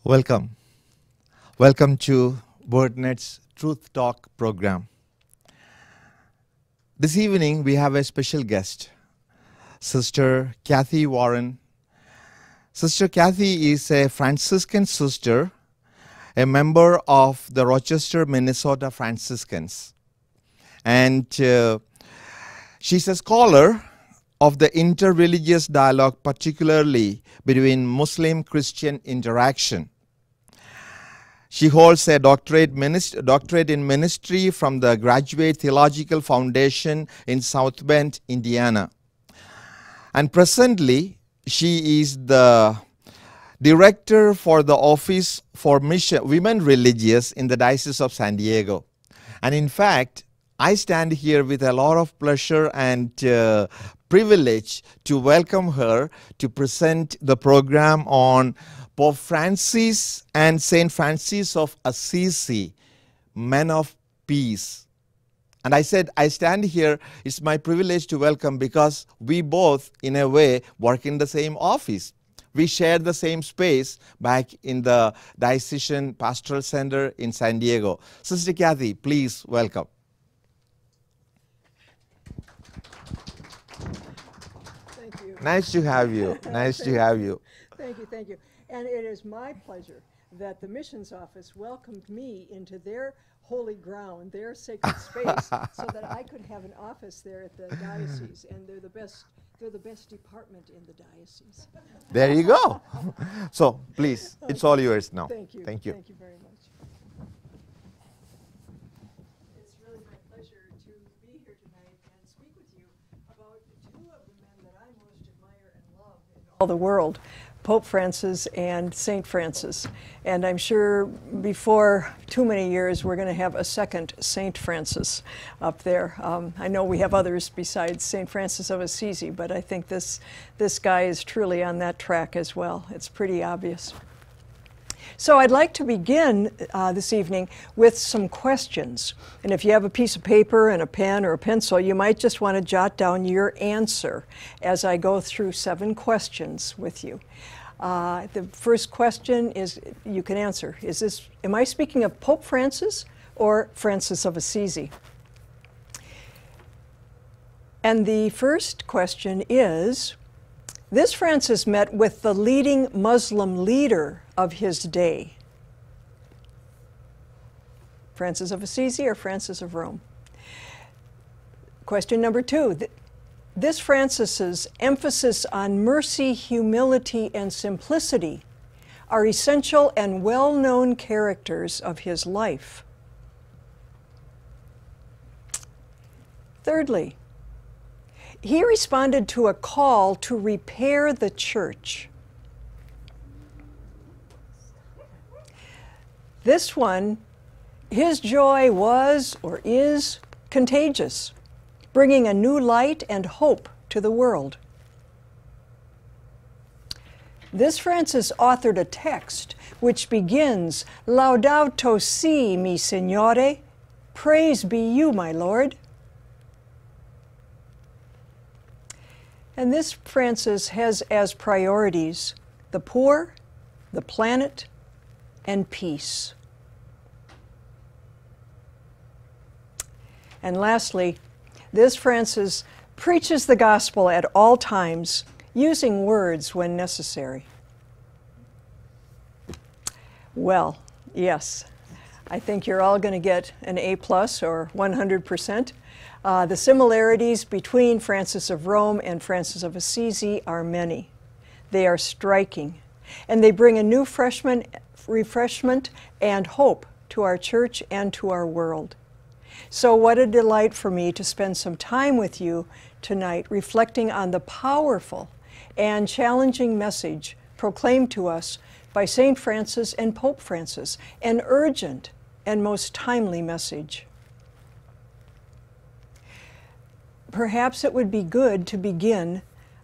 Welcome. Welcome to WordNet's Truth Talk program. This evening we have a special guest, Sister Kathy Warren. Sister Kathy is a Franciscan sister, a member of the Rochester, Minnesota Franciscans. And she's a scholar of the interreligious dialogue, particularly between Muslim-Christian interaction. She holds a doctorate in ministry from the Graduate Theological Foundation in South Bend, Indiana. And presently, she is the director for the Office for Women Religious in the Diocese of San Diego. And in fact, I stand here with a lot of pleasure and privilege to welcome her to present the program on Pope Francis and Saint Francis of Assisi, Men of Peace. And I said, I stand here, it's my privilege to welcome because we both, in a way, work in the same office. We share the same space back in the Diocesan Pastoral Center in San Diego. Sister Kathy, please welcome. Thank you. Nice to have you. Nice to have you. Thank you, thank you. And it is my pleasure that the missions office welcomed me into their holy ground, their sacred space, so that I could have an office there at the diocese. And they're the best department in the diocese. There you go. So please, it's all yours now. Thank you. Thank you. Thank you very much. It's really my pleasure to be here tonight and speak with you about two of the men that I most admire and love in all the world, Pope Francis and Saint Francis. And I'm sure before too many years we're going to have a second Saint Francis up there. I know we have others besides Saint Francis of Assisi, but I think this guy is truly on that track as well. It's pretty obvious. So I'd like to begin this evening with some questions. And if you have a piece of paper and a pen or a pencil, you might just want to jot down your answer as I go through 7 questions with you. The first question is, you can answer, am I speaking of Pope Francis or Francis of Assisi? And the first question is, this Francis met with the leading Muslim leader of his day. Francis of Assisi or Francis of Rome? Question number 2. This Francis's emphasis on mercy, humility, and simplicity are essential and well-known characters of his life. Thirdly, he responded to a call to repair the church. This one, his joy was or is contagious, bringing a new light and hope to the world. This Francis authored a text which begins, Laudato si, mi Signore, praise be you, my Lord. And this Francis has as priorities the poor, the planet, and peace. And lastly, this Francis preaches the gospel at all times, using words when necessary. Well, yes, I think you're all going to get an A+ or 100%. The similarities between Francis of Rome and Francis of Assisi are many. They are striking, and they bring a new refreshment and hope to our church and to our world. So what a delight for me to spend some time with you tonight reflecting on the powerful and challenging message proclaimed to us by Saint Francis and Pope Francis, an urgent and most timely message. Perhaps it would be good to begin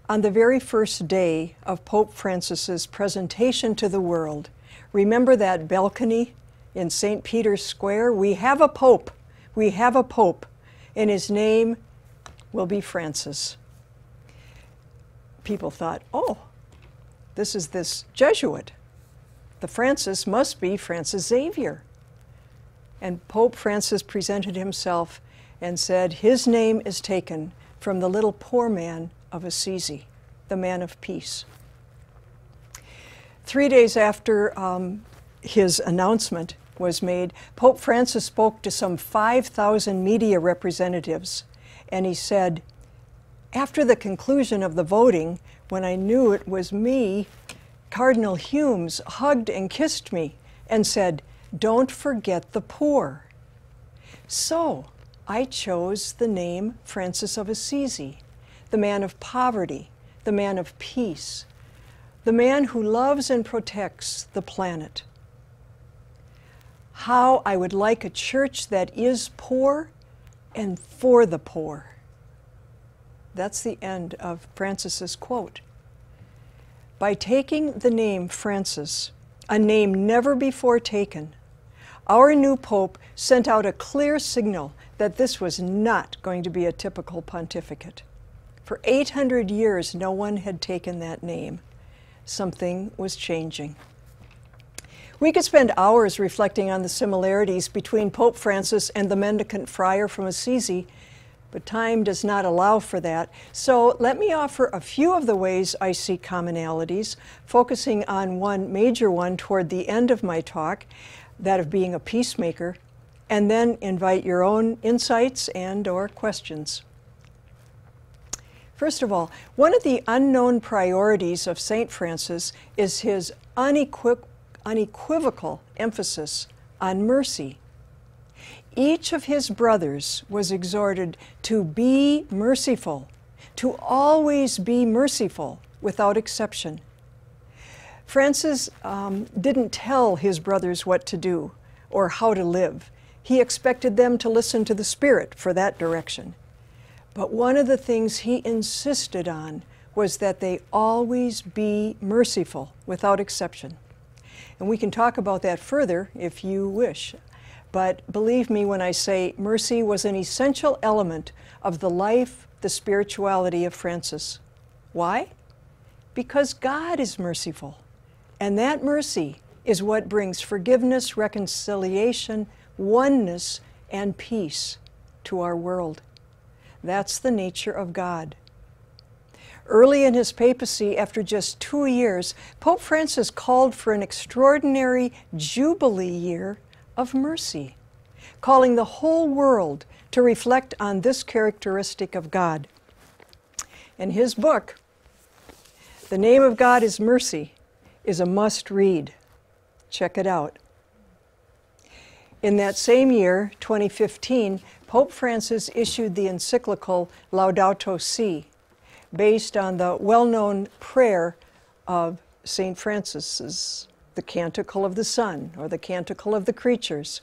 on the very first day of Pope Francis's presentation to the world. Remember that balcony in St. Peter's Square? We have a pope. We have a pope, and his name will be Francis. People thought, oh, this is this Jesuit. The Francis must be Francis Xavier. And Pope Francis presented himself and said, his name is taken from the little poor man of Assisi, the man of peace. 3 days after his announcement was made, Pope Francis spoke to some 5,000 media representatives, and he said, after the conclusion of the voting, when I knew it was me, Cardinal Humes hugged and kissed me and said, don't forget the poor. So I chose the name Francis of Assisi, the man of poverty, the man of peace, the man who loves and protects the planet. How I would like a church that is poor and for the poor. That's the end of Francis's quote. By taking the name Francis, a name never before taken, our new Pope sent out a clear signal that this was not going to be a typical pontificate. For 800 years, no one had taken that name. Something was changing. We could spend hours reflecting on the similarities between Pope Francis and the mendicant friar from Assisi, but time does not allow for that. So let me offer a few of the ways I see commonalities, focusing on one major one toward the end of my talk, that of being a peacemaker, and then invite your own insights and or questions. First of all, one of the unknown priorities of St. Francis is his unequivocal emphasis on mercy. Each of his brothers was exhorted to be merciful, to always be merciful without exception. Francis didn't tell his brothers what to do or how to live. He expected them to listen to the Spirit for that direction. But one of the things he insisted on was that they always be merciful without exception. And we can talk about that further if you wish. But believe me when I say mercy was an essential element of the life, the spirituality of Francis. Why? Because God is merciful. And that mercy is what brings forgiveness, reconciliation, oneness, and peace to our world. That's the nature of God. Early in his papacy, after just 2 years, Pope Francis called for an extraordinary Jubilee year of mercy, calling the whole world to reflect on this characteristic of God. And his book, The Name of God is Mercy, is a must-read. Check it out. In that same year, 2015, Pope Francis issued the encyclical Laudato Si, based on the well-known prayer of St. Francis's, the Canticle of the Sun, or the Canticle of the Creatures.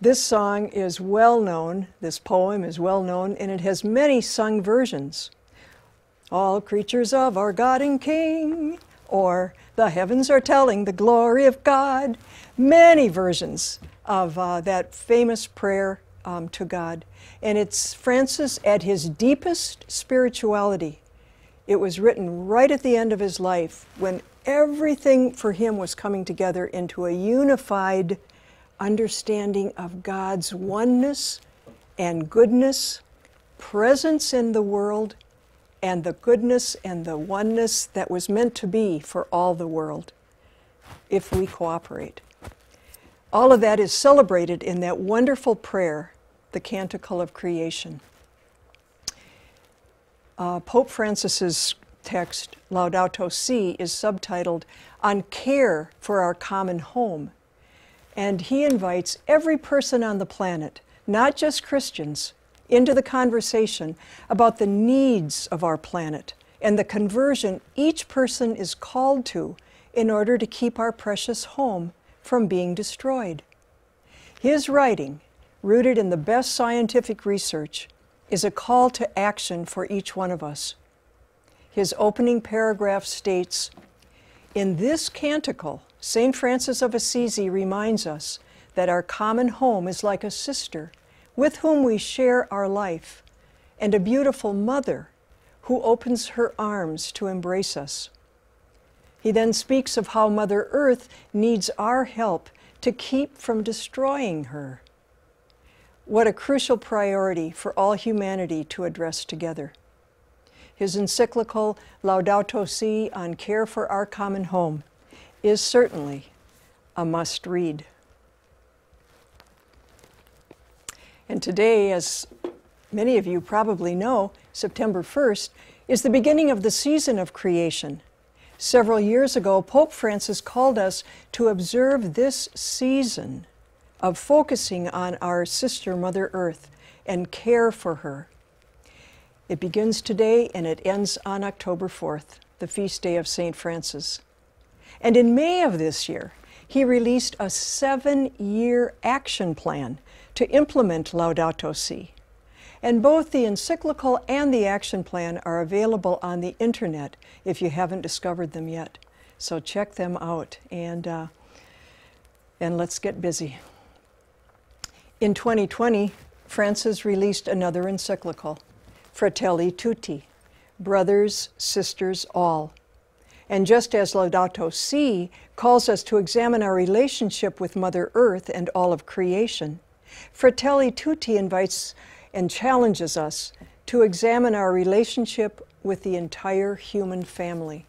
This song is well known, this poem is well known, and it has many sung versions. All creatures of our God and King, or the heavens are telling the glory of God. Many versions of that famous prayer to God. And it's Francis at his deepest spirituality. It was written right at the end of his life when everything for him was coming together into a unified understanding of God's oneness and goodness, presence in the world, and the goodness and the oneness that was meant to be for all the world, if we cooperate. All of that is celebrated in that wonderful prayer, the Canticle of Creation. Pope Francis's text, Laudato Si, is subtitled On Care for Our Common Home. And he invites every person on the planet, not just Christians, into the conversation about the needs of our planet and the conversion each person is called to in order to keep our precious home from being destroyed. His writing, rooted in the best scientific research, is a call to action for each one of us. His opening paragraph states, "In this canticle, St. Francis of Assisi reminds us that our common home is like a sister with whom we share our life, and a beautiful mother who opens her arms to embrace us. He then speaks of how Mother Earth needs our help to keep from destroying her. What a crucial priority for all humanity to address together. His encyclical Laudato Si on care for our common home is certainly a must-read. And today, as many of you probably know, September 1st is the beginning of the season of creation. Several years ago, Pope Francis called us to observe this season of focusing on our sister Mother Earth and care for her. It begins today and it ends on October 4th, the feast day of St. Francis. And in May of this year, he released a 7-year action plan to implement Laudato Si. And both the encyclical and the action plan are available on the internet if you haven't discovered them yet. So check them out and let's get busy. In 2020, Francis released another encyclical, Fratelli Tutti, Brothers, Sisters, All. And just as Laudato Si calls us to examine our relationship with Mother Earth and all of creation, Fratelli Tutti invites and challenges us to examine our relationship with the entire human family.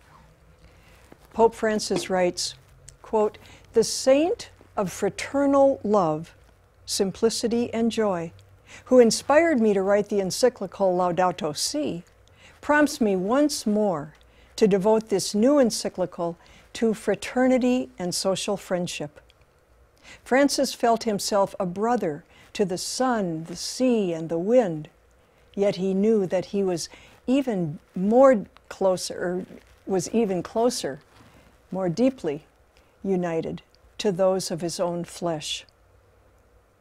Pope Francis writes, quote, "The saint of fraternal love, simplicity, and joy, who inspired me to write the encyclical Laudato Si, prompts me once more to devote this new encyclical to fraternity and social friendship. Francis felt himself a brother to the sun, the sea, and the wind, yet he knew that he was even closer, more deeply united to those of his own flesh.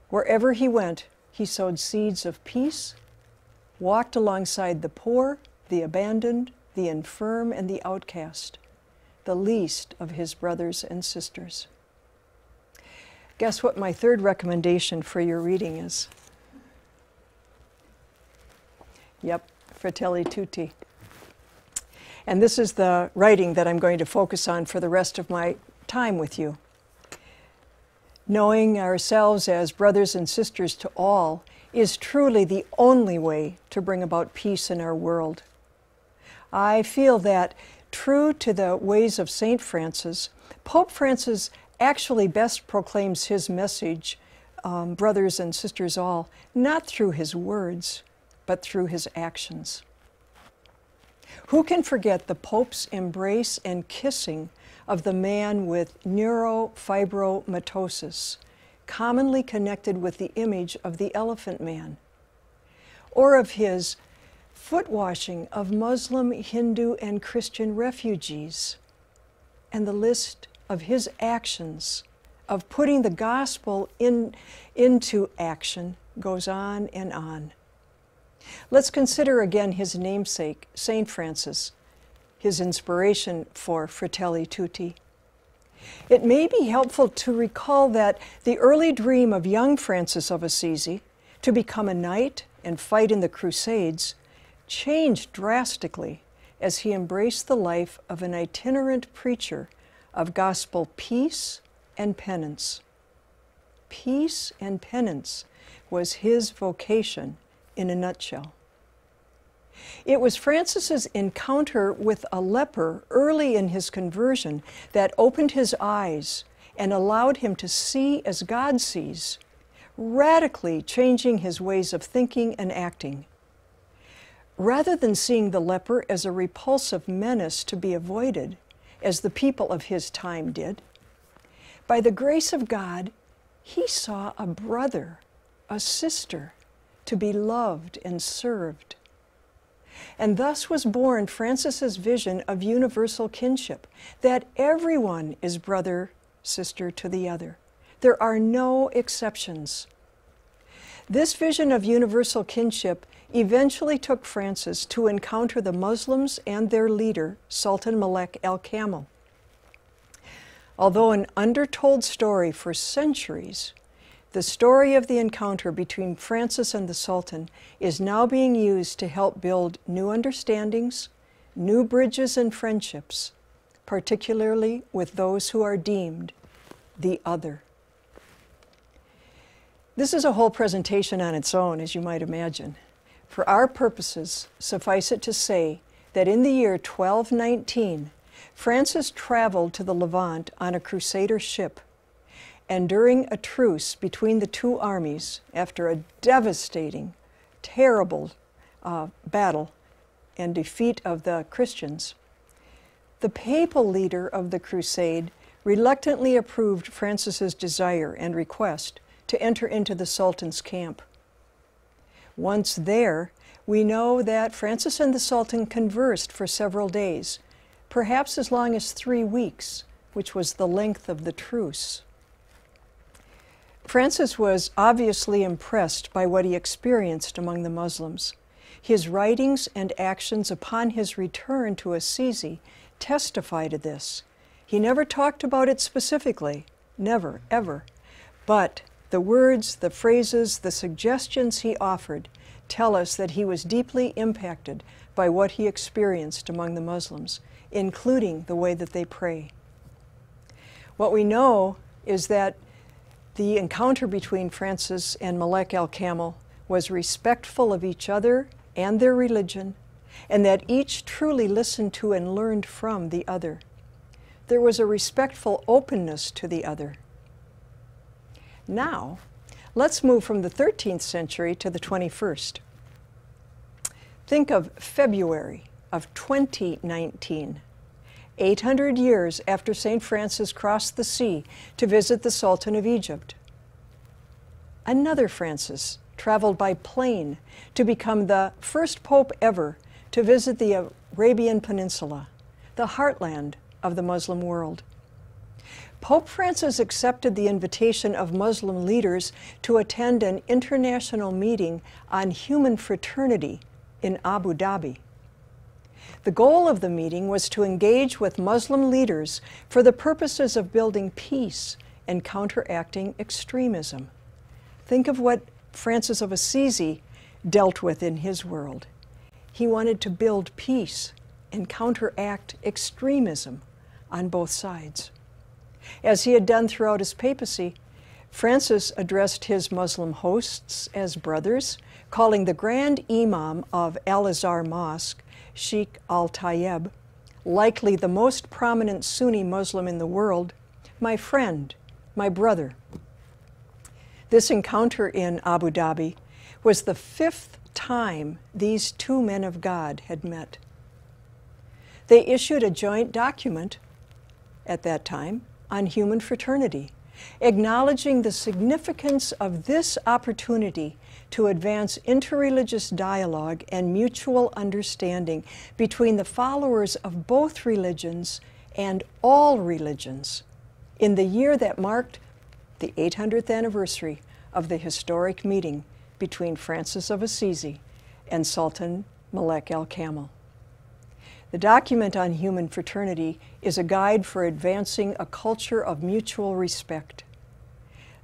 Wherever he went, he sowed seeds of peace, walked alongside the poor, the abandoned, the infirm, and the outcast, the least of his brothers and sisters." Guess what my third recommendation for your reading is? Yep, Fratelli Tutti. And this is the writing that I'm going to focus on for the rest of my time with you. Knowing ourselves as brothers and sisters to all is truly the only way to bring about peace in our world. I feel that, true to the ways of St. Francis, Pope Francis actually best proclaims his message, brothers and sisters all, not through his words, but through his actions. Who can forget the Pope's embrace and kissing of the man with neurofibromatosis, commonly connected with the image of the elephant man, or of his foot washing of Muslim, Hindu, and Christian refugees, and the list of his actions of putting the gospel into action goes on and on. Let's consider again his namesake, St. Francis, his inspiration for Fratelli Tutti. It may be helpful to recall that the early dream of young Francis of Assisi to become a knight and fight in the Crusades changed drastically as he embraced the life of an itinerant preacher of gospel peace and penance. Peace and penance was his vocation in a nutshell. It was Francis's encounter with a leper early in his conversion that opened his eyes and allowed him to see as God sees, radically changing his ways of thinking and acting. Rather than seeing the leper as a repulsive menace to be avoided, as the people of his time did, by the grace of God, he saw a brother, a sister, to be loved and served. And thus was born Francis's vision of universal kinship, that everyone is brother, sister to the other. There are no exceptions. This vision of universal kinship eventually took Francis to encounter the Muslims and their leader, Sultan Malek al-Kamil. Although an undertold story for centuries, the story of the encounter between Francis and the Sultan is now being used to help build new understandings, new bridges and friendships, particularly with those who are deemed the other. This is a whole presentation on its own, as you might imagine. For our purposes, suffice it to say that in the year 1219, Francis traveled to the Levant on a crusader ship, and during a truce between the two armies, after a devastating, terrible battle and defeat of the Christians, the papal leader of the crusade reluctantly approved Francis's desire and request to enter into the Sultan's camp. Once there, we know that Francis and the Sultan conversed for several days, perhaps as long as 3 weeks, which was the length of the truce. Francis was obviously impressed by what he experienced among the Muslims. His writings and actions upon his return to Assisi testify to this. He never talked about it specifically, never, ever, but the words, the phrases, the suggestions he offered tell us that he was deeply impacted by what he experienced among the Muslims, including the way that they pray. What we know is that the encounter between Francis and Malek al-Kamil was respectful of each other and their religion, and that each truly listened to and learned from the other. There was a respectful openness to the other. Now, let's move from the 13th century to the 21st. Think of February of 2019, 800 years after St. Francis crossed the sea to visit the Sultan of Egypt. Another Francis traveled by plane to become the first pope ever to visit the Arabian Peninsula, the heartland of the Muslim world. Pope Francis accepted the invitation of Muslim leaders to attend an international meeting on human fraternity in Abu Dhabi. The goal of the meeting was to engage with Muslim leaders for the purposes of building peace and counteracting extremism. Think of what Francis of Assisi dealt with in his world. He wanted to build peace and counteract extremism on both sides. As he had done throughout his papacy, Francis addressed his Muslim hosts as brothers, calling the Grand Imam of Al-Azhar Mosque, Sheikh al-Tayyib, likely the most prominent Sunni Muslim in the world, my friend, my brother. This encounter in Abu Dhabi was the 5th time these two men of God had met. They issued a joint document at that time on human fraternity, acknowledging the significance of this opportunity to advance interreligious dialogue and mutual understanding between the followers of both religions and all religions in the year that marked the 800th anniversary of the historic meeting between Francis of Assisi and Sultan Malek al-Kamil. The document on human fraternity is a guide for advancing a culture of mutual respect.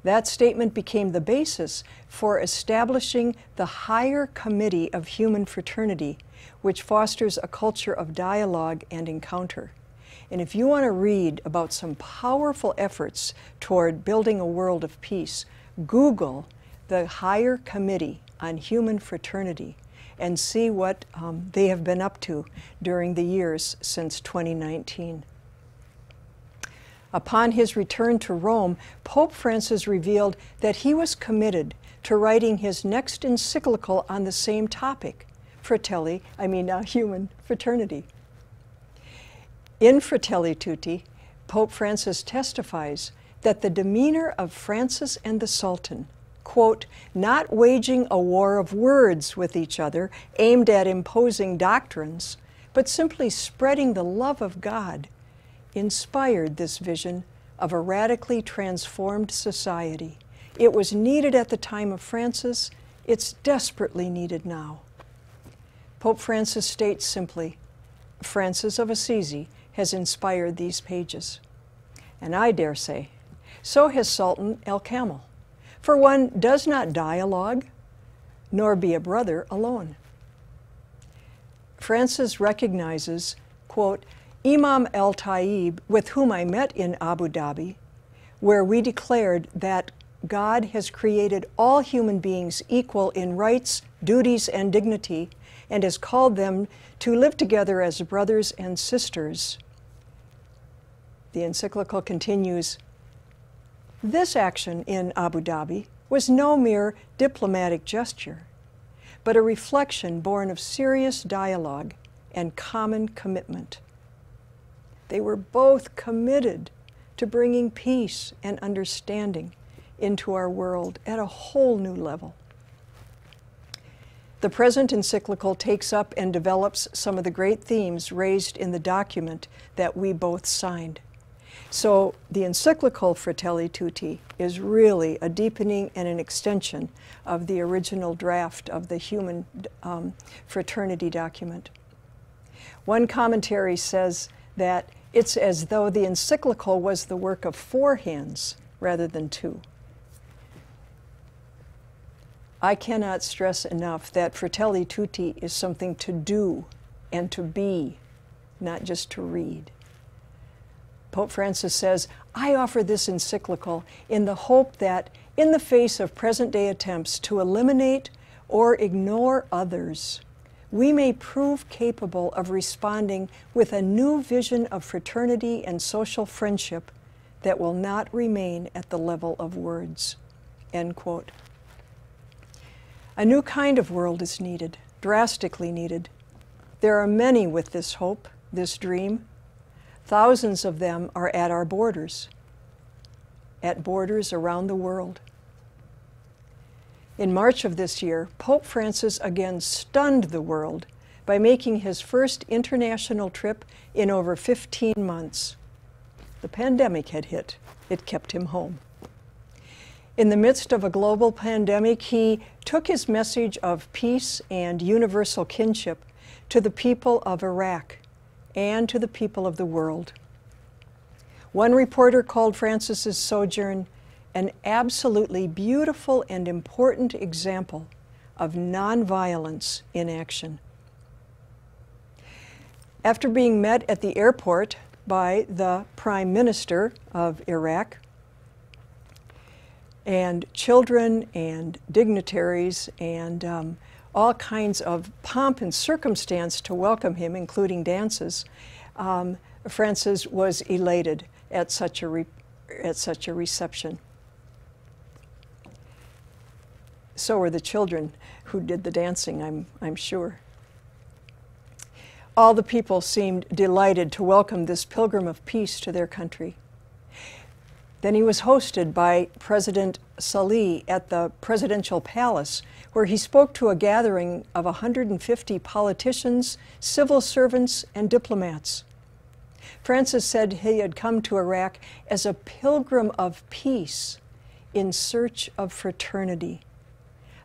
That statement became the basis for establishing the Higher Committee of Human Fraternity, which fosters a culture of dialogue and encounter. And if you want to read about some powerful efforts toward building a world of peace, Google the Higher Committee on Human Fraternity and see what they have been up to during the years since 2019. Upon his return to Rome, Pope Francis revealed that he was committed to writing his next encyclical on the same topic, human fraternity. In Fratelli Tutti, Pope Francis testifies that the demeanor of Francis and the Sultan, quote, not waging a war of words with each other aimed at imposing doctrines, but simply spreading the love of God, inspired this vision of a radically transformed society. It was needed at the time of Francis. It's desperately needed now. Pope Francis states simply, Francis of Assisi has inspired these pages. And I dare say, so has Sultan al-Kamil. For one does not dialogue, nor be a brother alone. Francis recognizes, quote, Imam al-Taib, with whom I met in Abu Dhabi, where we declared that God has created all human beings equal in rights, duties, and dignity, and has called them to live together as brothers and sisters. The encyclical continues, this action in Abu Dhabi was no mere diplomatic gesture, but a reflection born of serious dialogue and common commitment. They were both committed to bringing peace and understanding into our world at a whole new level. The present encyclical takes up and develops some of the great themes raised in the document that we both signed. So the encyclical Fratelli Tutti is really a deepening and an extension of the original draft of the human fraternity document. One commentary says that it's as though the encyclical was the work of 4 hands rather than 2. I cannot stress enough that Fratelli Tutti is something to do and to be, not just to read. Pope Francis says, I offer this encyclical in the hope that in the face of present-day attempts to eliminate or ignore others, we may prove capable of responding with a new vision of fraternity and social friendship that will not remain at the level of words. End quote. A new kind of world is needed, drastically needed. There are many with this hope, this dream. Thousands of them are at our borders, at borders around the world. In March of this year, Pope Francis again stunned the world by making his first international trip in over 15 months. The pandemic had hit. It kept him home. In the midst of a global pandemic, he took his message of peace and universal kinship to the people of Iraq and to the people of the world. One reporter called Francis's sojourn an absolutely beautiful and important example of nonviolence in action. After being met at the airport by the Prime Minister of Iraq, and children and dignitaries and all kinds of pomp and circumstance to welcome him, including dances, Francis was elated at such a reception. So were the children who did the dancing, I'm sure. All the people seemed delighted to welcome this pilgrim of peace to their country. Then he was hosted by President Salih at the Presidential Palace, where he spoke to a gathering of 150 politicians, civil servants, and diplomats. Francis said he had come to Iraq as a pilgrim of peace in search of fraternity.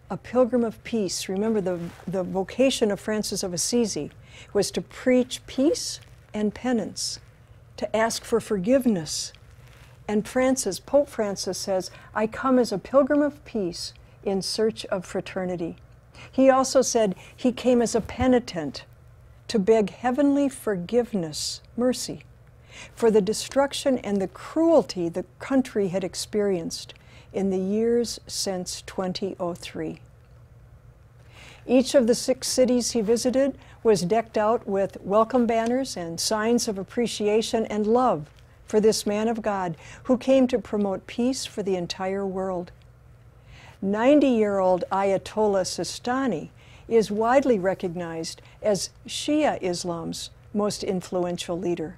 A pilgrim of peace. Remember, the vocation of Francis of Assisi was to preach peace and penance, to ask for forgiveness. And Pope Francis says, I come as a pilgrim of peace in search of fraternity. He also said he came as a penitent to beg heavenly forgiveness, mercy, for the destruction and the cruelty the country had experienced in the years since 2003. Each of the 6 cities he visited was decked out with welcome banners and signs of appreciation and love for this man of God who came to promote peace for the entire world. 90-year-old Ayatollah Sistani is widely recognized as Shia Islam's most influential leader.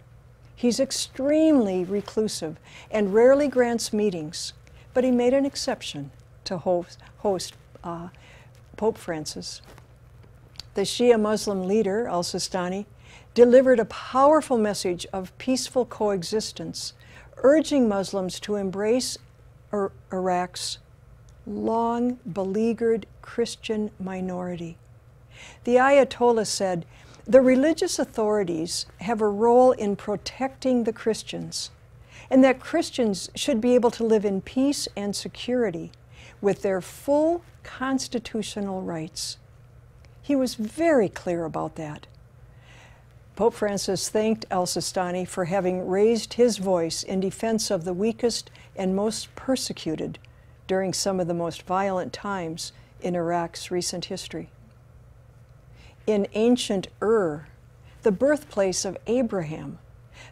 He's extremely reclusive and rarely grants meetings, but he made an exception to host Pope Francis. The Shia Muslim leader, al-Sistani, delivered a powerful message of peaceful coexistence, urging Muslims to embrace Iraq's long beleaguered Christian minority. The Ayatollah said, the religious authorities have a role in protecting the Christians, and that Christians should be able to live in peace and security with their full constitutional rights. He was very clear about that. Pope Francis thanked al-Sistani for having raised his voice in defense of the weakest and most persecuted during some of the most violent times in Iraq's recent history. In ancient Ur, the birthplace of Abraham,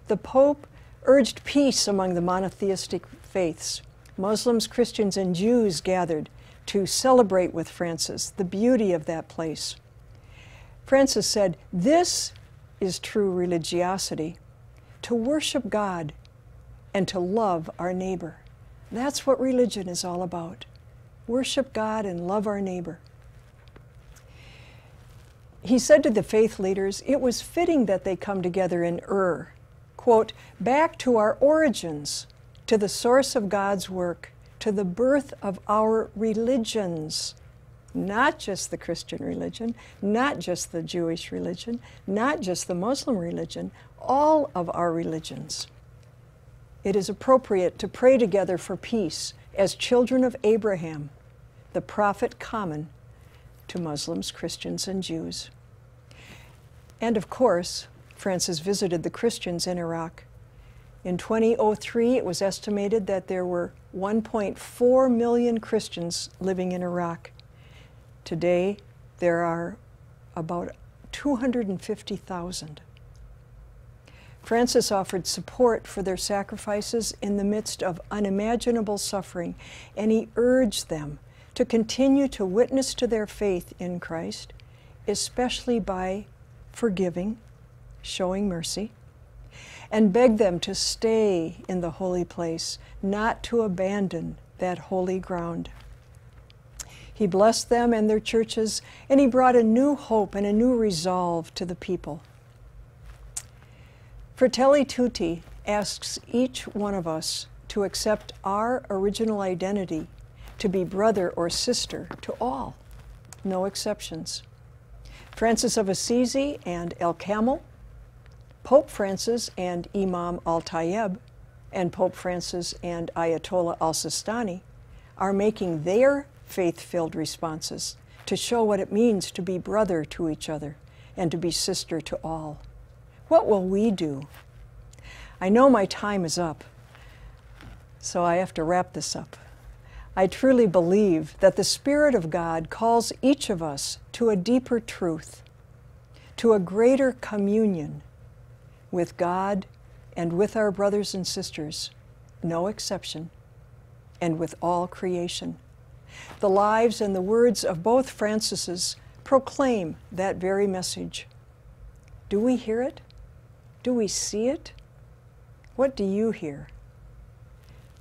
the Pope urged peace among the monotheistic faiths. Muslims, Christians, and Jews gathered to celebrate with Francis the beauty of that place. Francis said, "This is true religiosity, to worship God and to love our neighbor." That's what religion is all about. Worship God and love our neighbor. He said to the faith leaders, it was fitting that they come together in Ur, quote, "back to our origins, to the source of God's work, to the birth of our religions." Not just the Christian religion, not just the Jewish religion, not just the Muslim religion, all of our religions. It is appropriate to pray together for peace as children of Abraham, the prophet common to Muslims, Christians, and Jews. And of course, Francis visited the Christians in Iraq. In 2003, it was estimated that there were 1.4 million Christians living in Iraq. Today, there are about 250,000. Francis offered support for their sacrifices in the midst of unimaginable suffering, and he urged them to continue to witness to their faith in Christ, especially by forgiving, showing mercy, and begged them to stay in the holy place, not to abandon that holy ground. He blessed them and their churches, and he brought a new hope and a new resolve to the people. Fratelli Tutti asks each one of us to accept our original identity, to be brother or sister to all, no exceptions. Francis of Assisi and al-Kamil, Pope Francis and Imam al-Tayyib, and Pope Francis and Ayatollah al-Sistani are making their faith-filled responses to show what it means to be brother to each other and to be sister to all. What will we do? I know my time is up, so I have to wrap this up. I truly believe that the Spirit of God calls each of us to a deeper truth, to a greater communion with God and with our brothers and sisters, no exception, and with all creation. The lives and the words of both Francises proclaim that very message. Do we hear it? Do we see it? What do you hear?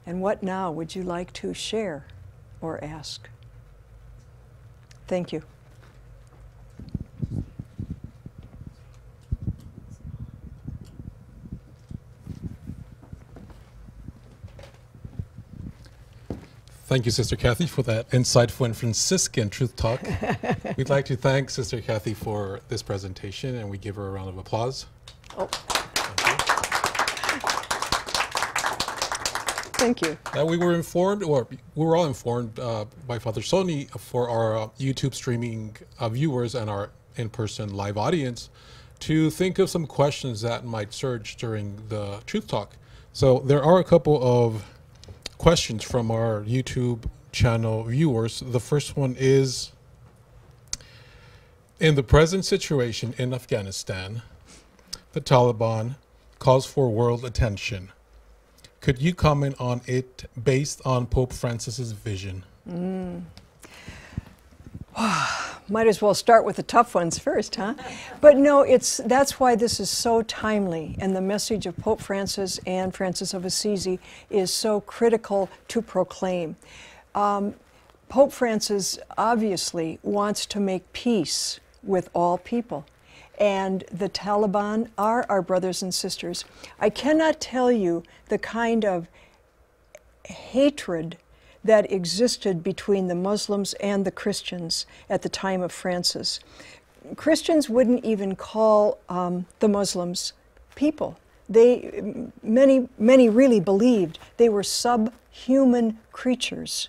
And what now would you like to share or ask? Thank you. Thank you, Sister Kathy, for that insightful and Franciscan truth talk. We'd like to thank Sister Kathy for this presentation, and we give her a round of applause. Oh. Thank you. We were informed, or we were all informed by Father Sony for our YouTube streaming viewers and our in-person live audience to think of some questions that might surge during the truth talk. So there are a couple of questions from our YouTube channel viewers. The first one is, in the present situation in Afghanistan, the Taliban calls for world attention. Could you comment on it based on Pope Francis's vision? Might as well start with the tough ones first, huh? But no, that's why this is so timely, and the message of Pope Francis and Francis of Assisi is so critical to proclaim. Pope Francis obviously wants to make peace with all people, and the Taliban are our brothers and sisters. I cannot tell you the kind of hatred that existed between the Muslims and the Christians at the time of Francis. Christians wouldn't even call the Muslims people. Many really believed they were subhuman creatures.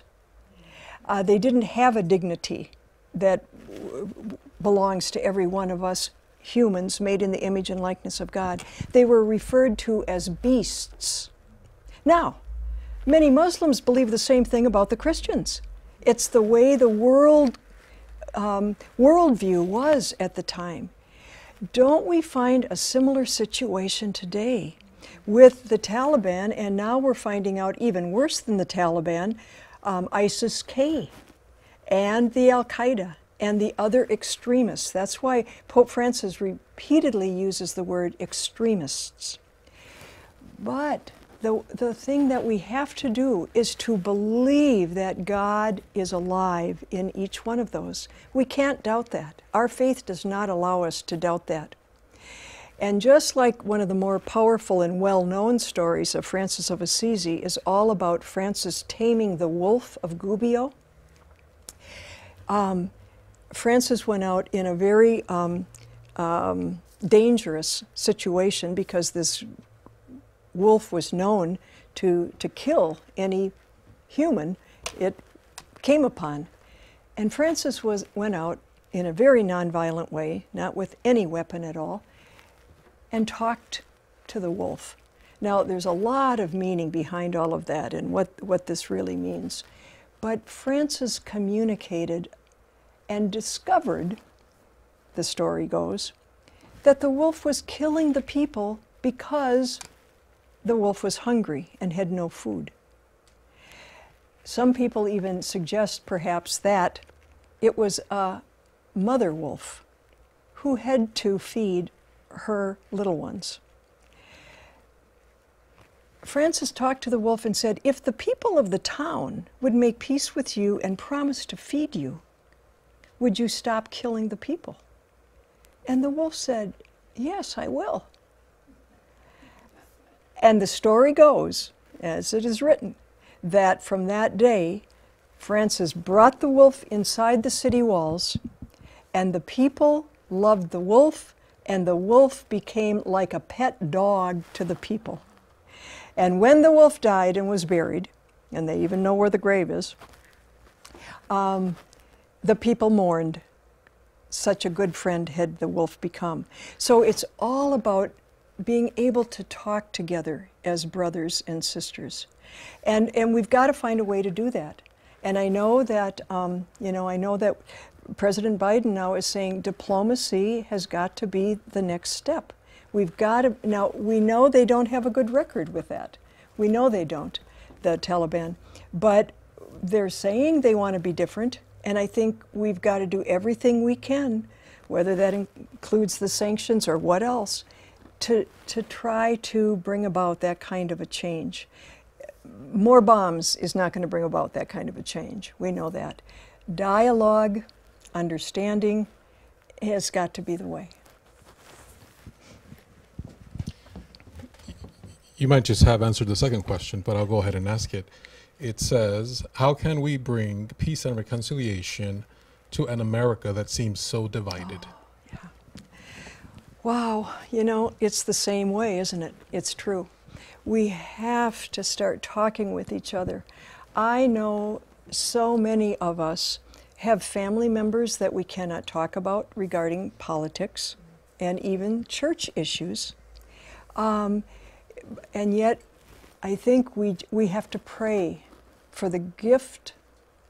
They didn't have a dignity that belongs to every one of us humans made in the image and likeness of God. They were referred to as beasts. Now, many Muslims believe the same thing about the Christians. It's the way the worldview was at the time. Don't we find a similar situation today with the Taliban, and now we're finding out even worse than the Taliban, ISIS-K and the al-Qaeda and the other extremists. That's why Pope Francis repeatedly uses the word extremists. But the thing that we have to do is to believe that God is alive in each one of those. We can't doubt that. Our faith does not allow us to doubt that. And just like one of the more powerful and well-known stories of Francis of Assisi is all about Francis taming the wolf of Gubio, Francis went out in a very dangerous situation because this wolf was known to kill any human it came upon. And Francis went out in a very nonviolent way, not with any weapon at all, and talked to the wolf. Now, there's a lot of meaning behind all of that and what this really means. But Francis communicated and discovered, the story goes, that the wolf was killing the people because the wolf was hungry and had no food. Some people even suggest perhaps that it was a mother wolf who had to feed her little ones. Francis talked to the wolf and said, if the people of the town would make peace with you and promise to feed you, would you stop killing the people? And the wolf said, yes, I will. And the story goes, as it is written, that from that day, Francis brought the wolf inside the city walls, and the people loved the wolf, and the wolf became like a pet dog to the people. And when the wolf died and was buried, and they even know where the grave is, the people mourned. Such a good friend had the wolf become. So it's all about being able to talk together as brothers and sisters. And we've got to find a way to do that. And I know that, I know that President Biden now is saying diplomacy has got to be the next step. We've got to, now we know they don't have a good record with that. We know they don't, the Taliban. But they're saying they want to be different. And I think we've got to do everything we can, whether that includes the sanctions or what else, to try to bring about that kind of a change. More bombs is not going to bring about that kind of a change. We know that. Dialogue, understanding has got to be the way. You might just have answered the second question, but I'll go ahead and ask it. It says, how can we bring peace and reconciliation to an America that seems so divided? Oh, yeah. Wow, it's the same way, isn't it? It's true. We have to start talking with each other. I know so many of us have family members that we cannot talk about regarding politics and even church issues. And yet, I think we have to pray for the gift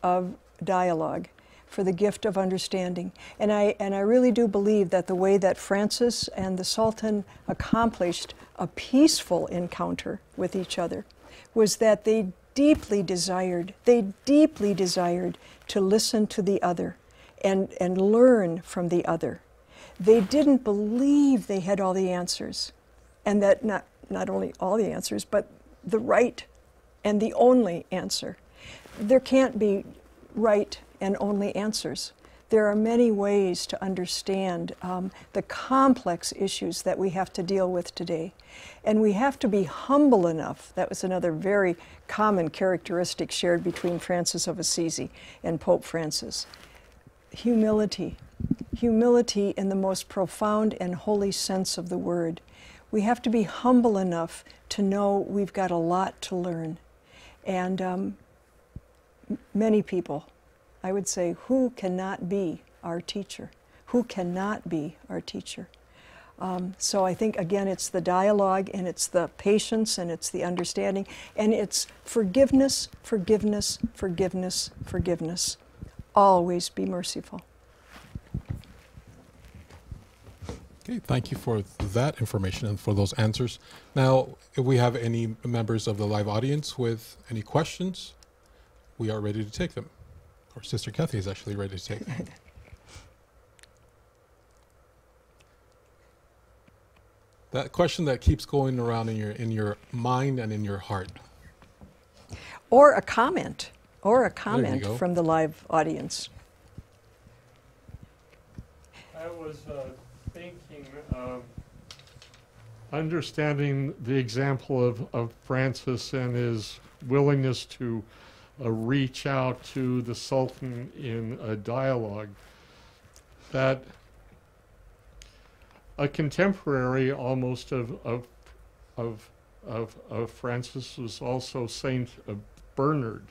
of dialogue, for the gift of understanding. And I really do believe that the way that Francis and the Sultan accomplished a peaceful encounter with each other was that they deeply desired to listen to the other and learn from the other. They didn't believe they had all the answers, and that not only all the answers, but the right and the only answer. There can't be right and only answers. There are many ways to understand the complex issues that we have to deal with today. And we have to be humble enough. That was another very common characteristic shared between Francis of Assisi and Pope Francis. Humility. Humility in the most profound and holy sense of the word. We have to be humble enough to know we've got a lot to learn. And many people, I would say, who cannot be our teacher? Who cannot be our teacher? So I think, again, it's the dialogue, and it's the patience, and it's the understanding, and it's forgiveness, forgiveness, forgiveness, forgiveness. Always be merciful. Okay, thank you for that information and for those answers. Now, if we have any members of the live audience with any questions, we are ready to take them. Or Sister Kathy is actually ready to take them. That question that keeps going around in your mind and in your heart. Or a comment, go. from the live audience. I was thinking, understanding the example of Francis and his willingness to reach out to the Sultan in a dialogue, that a contemporary almost of Francis was also Saint Bernard,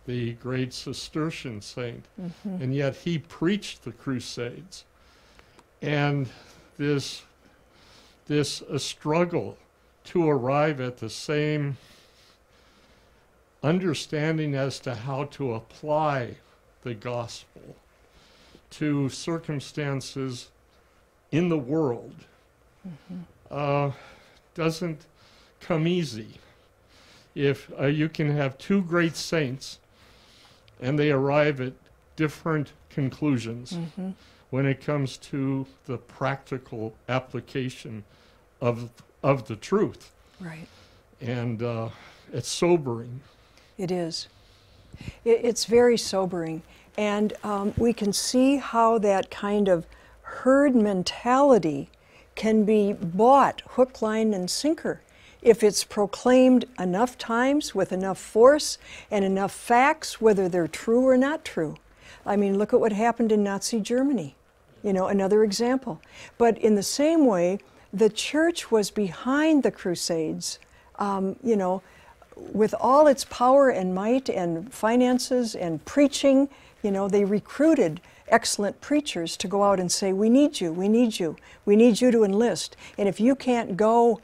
the great Cistercian saint, and yet he preached the Crusades, and this struggle to arrive at the same understanding as to how to apply the gospel to circumstances in the world doesn't come easy. If you can have two great saints and they arrive at different conclusions when it comes to the practical application of the truth. Right. And it's sobering. It is. It's very sobering. And we can see how that kind of herd mentality can be bought hook, line, and sinker if it's proclaimed enough times with enough force and enough facts, whether they're true or not true. I mean, look at what happened in Nazi Germany, you know, another example. But in the same way, the church was behind the Crusades, you know, with all its power and might and finances and preaching. You know, they recruited excellent preachers to go out and say, we need you, we need you, we need you to enlist. And if you can't go,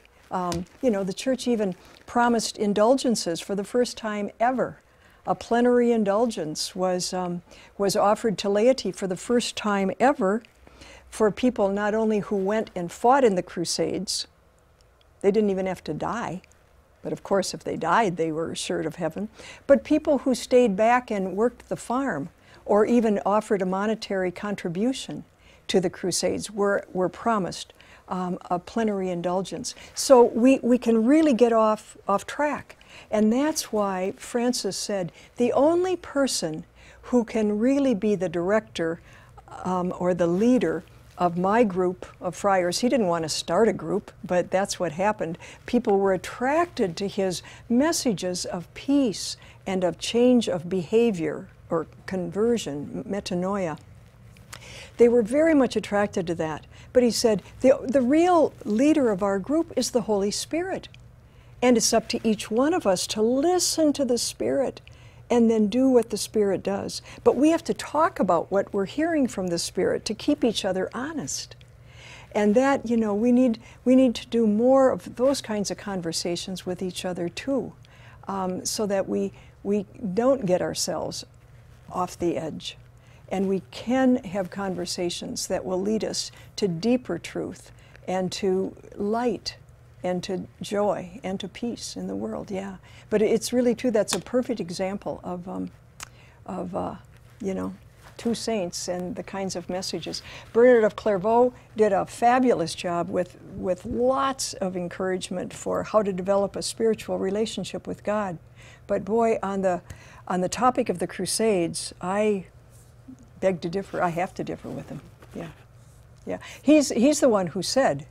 you know, the church even promised indulgences for the first time ever. A plenary indulgence was offered to laity for the first time ever for people not only who went and fought in the Crusades, they didn't even have to die, but of course if they died they were assured of heaven, but people who stayed back and worked the farm or even offered a monetary contribution to the Crusades were promised a plenary indulgence. So we can really get off track. And that's why Francis said, the only person who can really be the director or the leader of my group of friars, he didn't want to start a group, but that's what happened. People were attracted to his messages of peace and of change of behavior or conversion, metanoia. They were very much attracted to that. But he said, the real leader of our group is the Holy Spirit. And it's up to each one of us to listen to the Spirit and then do what the Spirit does. But we have to talk about what we're hearing from the Spirit to keep each other honest. And that, you know, we need to do more of those kinds of conversations with each other too, so that we don't get ourselves off the edge. And we can have conversations that will lead us to deeper truth and to light and to joy and to peace in the world, yeah. But it's really true. That's a perfect example of you know, two saints and the kinds of messages. Bernard of Clairvaux did a fabulous job with lots of encouragement for how to develop a spiritual relationship with God. But boy, on the topic of the Crusades, I beg to differ. I have to differ with him. Yeah, yeah. He's the one who said,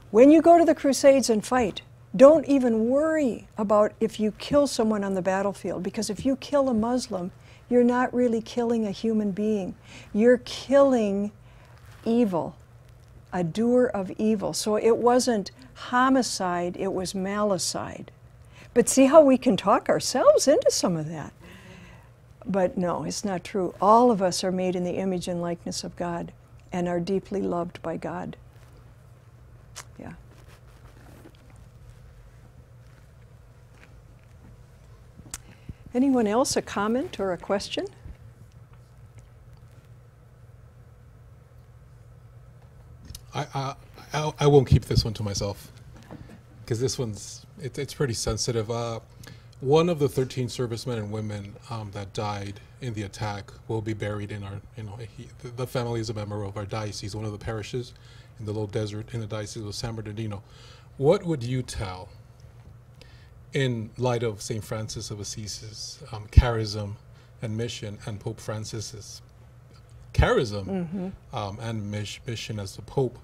when you go to the Crusades and fight, don't even worry about if you kill someone on the battlefield, because if you kill a Muslim, you're not really killing a human being. You're killing evil, a doer of evil. So it wasn't homicide, it was malicide. But see how we can talk ourselves into some of that. But no, it's not true. All of us are made in the image and likeness of God and are deeply loved by God. Anyone else, a comment or a question? I won't keep this one to myself, because this one's, it's pretty sensitive. One of the 13 servicemen and women that died in the attack will be buried in our, the family is a member of our diocese, one of the parishes in the low desert in the Diocese of San Bernardino. What would you tell, in light of St. Francis of Assisi's charism and mission, and Pope Francis's charism and mission as the Pope,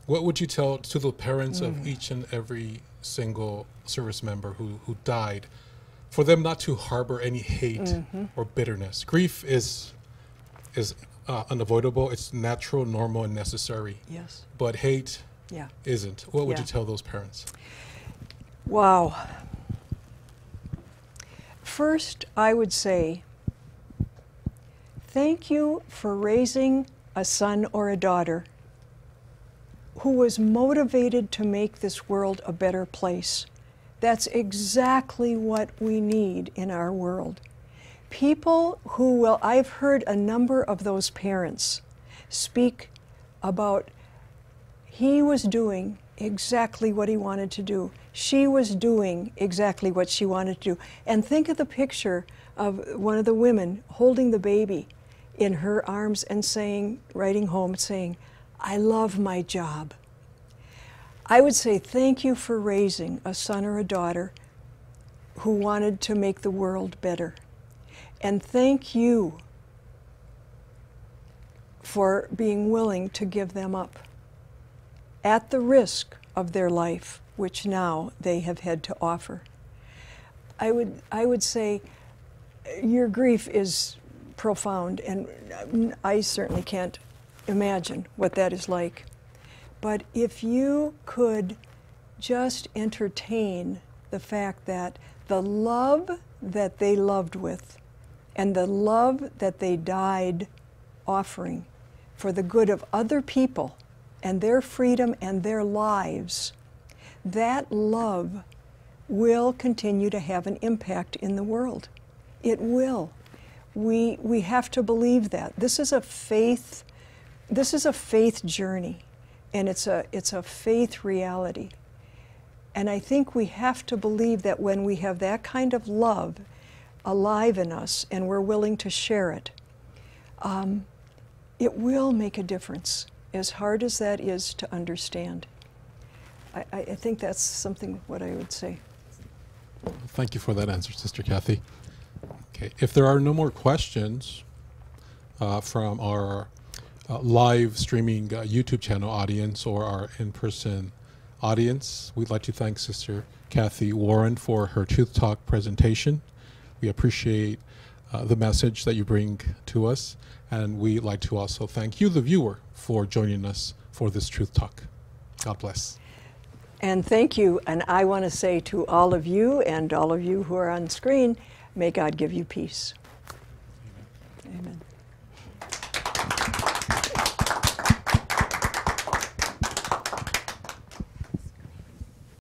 what would you tell to the parents of each and every single service member who died, for them not to harbor any hate or bitterness? Grief is unavoidable. It's natural, normal, and necessary. Yes. But hate Yeah. isn't. What would Yeah. you tell those parents? Wow. First, I would say, thank you for raising a son or a daughter who was motivated to make this world a better place. That's exactly what we need in our world. People who will, I've heard a number of those parents speak about he was doing exactly what he wanted to do. She was doing exactly what she wanted to do. And think of the picture of one of the women holding the baby in her arms and saying, writing home, saying, I love my job. I would say thank you for raising a son or a daughter who wanted to make the world better. And thank you for being willing to give them up at the risk of their life, which now they have had to offer. I would say your grief is profound, and I certainly can't imagine what that is like. But if you could just entertain the fact that the love that they loved with and the love that they died offering for the good of other people and their freedom and their lives, that love will continue to have an impact in the world. It will. We have to believe that. This is a faith journey, and it's a faith reality. And I think we have to believe that when we have that kind of love alive in us and we're willing to share it, it will make a difference, as hard as that is to understand. I think that's something what I would say. Thank you for that answer, Sister Kathy. Okay, if there are no more questions from our live streaming YouTube channel audience or our in-person audience, we'd like to thank Sister Kathy Warren for her Truth Talk presentation. We appreciate the message that you bring to us, and we'd like to also thank you, the viewer, for joining us for this Truth Talk. God bless. And thank you, and I want to say to all of you and all of you who are on screen, may God give you peace.